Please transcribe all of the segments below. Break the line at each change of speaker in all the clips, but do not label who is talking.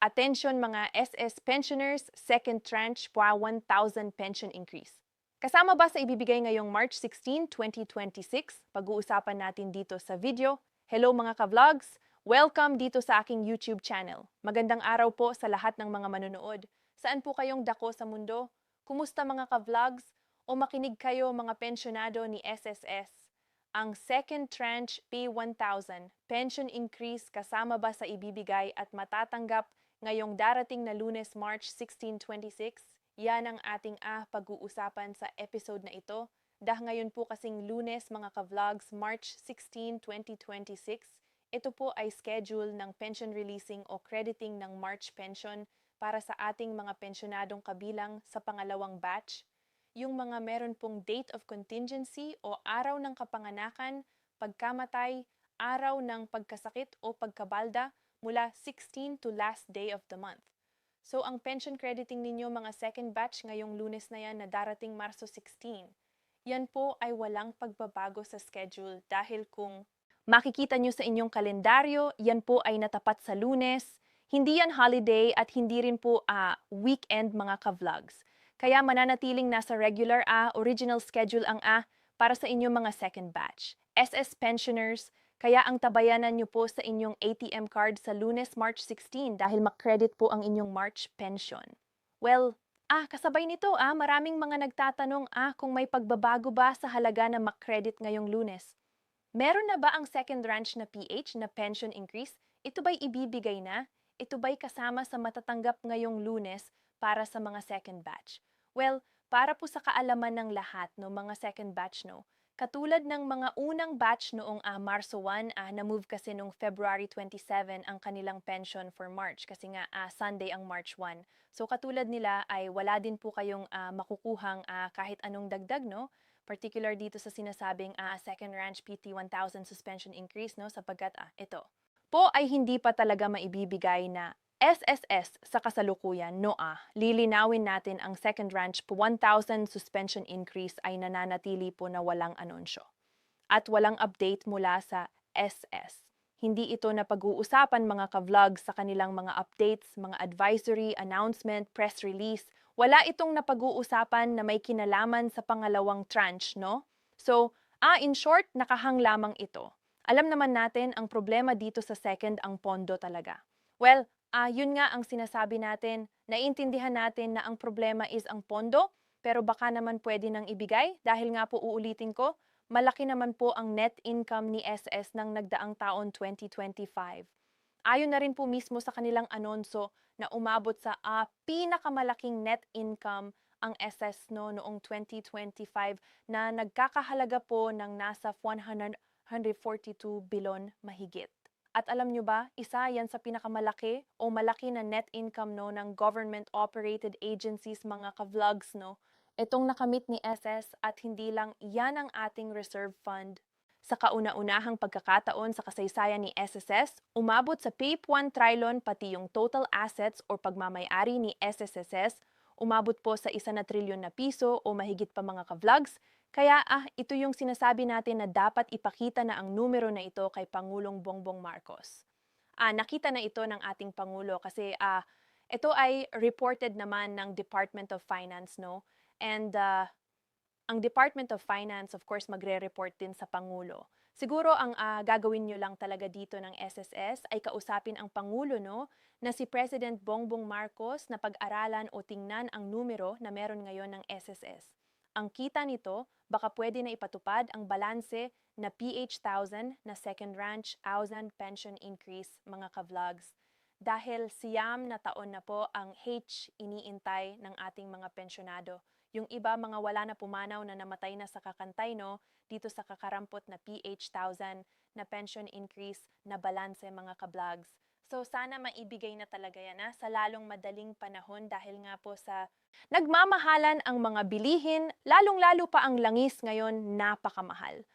Attention mga SS pensioners, second tranche pa 1,000 pension increase. Kasama ba sa ibibigay ngayong March 16, 2026? Pag-uusapan natin dito sa video. Hello mga ka-vlogs! Welcome dito sa aking YouTube channel. Magandang araw po sa lahat ng mga manonood. Saan po kayong dako sa mundo? Kumusta mga ka-vlogs? O makinig kayo mga pensyonado ni SSS? Ang second tranche P1000 pension increase kasama ba sa ibibigay at matatanggap ngayong darating na Lunes, March 16, 26? Yan ang ating pag-uusapan sa episode na ito. Dahil ngayon po kasing Lunes mga ka-vlogs, March 16, 2026, ito po ay schedule ng pension releasing o crediting ng March pension para sa ating mga pensyonadong kabilang sa pangalawang batch. Yung mga meron pong date of contingency o araw ng kapanganakan, pagkamatay, araw ng pagkasakit o pagkabalda mula 16 to last day of the month. So ang pension crediting ninyo mga second batch ngayong Lunes na yan na darating Marso 16, yan po ay walang pagbabago sa schedule dahil kung makikita nyo sa inyong kalendaryo, yan po ay natapat sa Lunes, hindi yan holiday at hindi rin po weekend mga ka-vlogs. Kaya mananatiling nasa regular original schedule ang para sa inyong mga second batch. SS pensioners, kaya ang tabayanan nyo po sa inyong ATM card sa Lunes, March 16 dahil makredit po ang inyong March pension. Well, kasabay nito maraming mga nagtatanong kung may pagbabago ba sa halaga na makredit ngayong Lunes. Meron na ba ang second tranche na PH na pension increase? Ito ba'y ibibigay na? Ito ba'y kasama sa matatanggap ngayong Lunes para sa mga second batch? Well, para po sa kaalaman ng lahat no mga second batch no, katulad ng mga unang batch noong Marso 1, na-move kasi noong February 27 ang kanilang pension for March kasi nga Sunday ang March 1. So katulad nila ay wala din po kayong makukuhang kahit anong dagdag no, particular dito sa sinasabing second tranche PT 1000 suspension increase no sapagkat ito po ay hindi pa talaga maibibigay na SSS sa kasalukuyan, lilinawin natin ang second tranche 1,000 suspension increase ay nananatili po na walang anunsyo. At walang update mula sa SS. Hindi ito na pag-uusapan mga ka-vlog sa kanilang mga updates, mga advisory, announcement, press release. Wala itong napag-uusapan na may kinalaman sa pangalawang tranche, no? So, in short, nakahang lamang ito. Alam naman natin ang problema dito sa second ang pondo talaga. Well, yun nga ang sinasabi natin, naiintindihan natin na ang problema is ang pondo, pero baka naman pwede nang ibigay dahil nga po uulitin ko, malaki naman po ang net income ni SS ng nagdaang taon 2025. Ayon na rin po mismo sa kanilang anonso na umabot sa pinakamalaking net income ang SS noong 2025 na nagkakahalaga po ng nasa 142 bilyon mahigit. At alam nyo ba, isa yan sa pinakamalaki o malaki na net income ng government-operated agencies mga ka-vlogs itong nakamit ni SS at hindi lang yan ang ating reserve fund. Sa kauna-unahang pagkakataon sa kasaysayan ni SSS, umabot sa PAPE 1 trillion pati yung total assets o pagmamayari ni SSSS, umabot po sa 1 na trilyon na piso o mahigit pa mga ka-vlogs. Kaya ito yung sinasabi natin na dapat ipakita na ang numero na ito kay Pangulong Bongbong Marcos. Nakita na ito ng ating Pangulo kasi ito ay reported naman ng Department of Finance, no? And ang Department of Finance, of course, magre-report din sa Pangulo. Siguro ang gagawin nyo lang talaga dito ng SSS ay kausapin ang Pangulo, no? Na si President Bongbong Marcos na pag-aralan o tingnan ang numero na meron ngayon ng SSS. Ang kita nito, baka pwede na ipatupad ang balanse na PH 1000 na second tranche 1,000 pension increase mga ka-vlogs. Dahil siyam na taon na po ang H iniintay ng ating mga pensyonado. Yung iba mga wala na pumanaw na namatay na sa kakantay dito sa kakarampot na PH 1000 na pension increase na balanse mga ka-vlogs. So sana maibigay na talaga yan sa lalong madaling panahon dahil nga po sa nagmamahalan ang mga bilihin, lalong-lalo pa ang langis ngayon napakamahal.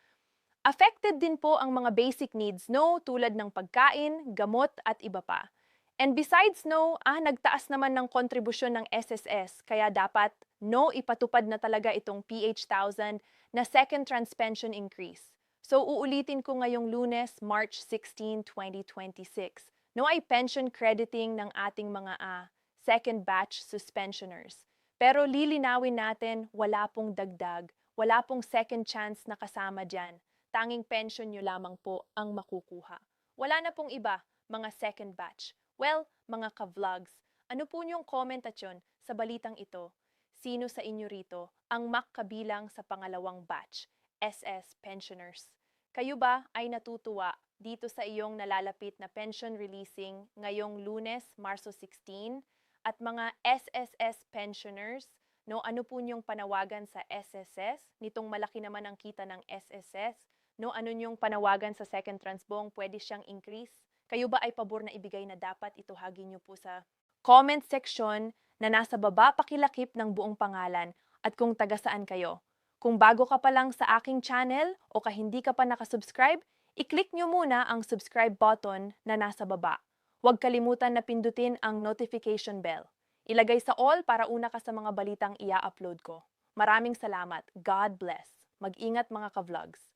Affected din po ang mga basic needs tulad ng pagkain, gamot at iba pa. And besides nagtaas naman ng kontribusyon ng SSS kaya dapat ipatupad na talaga itong PH 1000 na second tranche pension increase. So uulitin ko ngayong Lunes, March 16, 2026. No ay pension crediting ng ating mga second batch suspensioners. Pero lilinawin natin, wala pong dagdag, wala pong second chance na kasama dyan. Tanging pension nyo lamang po ang makukuha. Wala na pong iba, mga second batch. Well, mga ka-vlogs, ano po niyong comment at yun sa balitang ito? Sino sa inyo rito ang kabilang sa pangalawang batch, SS pensioners? Kayo ba ay natutuwa dito sa iyong nalalapit na pension releasing ngayong Lunes, Marso 16? At mga SSS pensioners, no, ano po niyong panawagan sa SSS? Nitong malaki naman ang kita ng SSS, no, ano niyong panawagan sa second transbong, pwede siyang increase? Kayo ba ay pabor na ibigay na dapat ituhagi niyo po sa comment section na nasa baba pakilakip ng buong pangalan at kung taga saan kayo. Kung bago ka pa lang sa aking channel o hindi ka pa nakasubscribe, i-click nyo muna ang subscribe button na nasa baba. Huwag kalimutan na pindutin ang notification bell. Ilagay sa all para una ka sa mga balitang ia-upload ko. Maraming salamat. God bless. Mag-ingat mga ka-vlogs.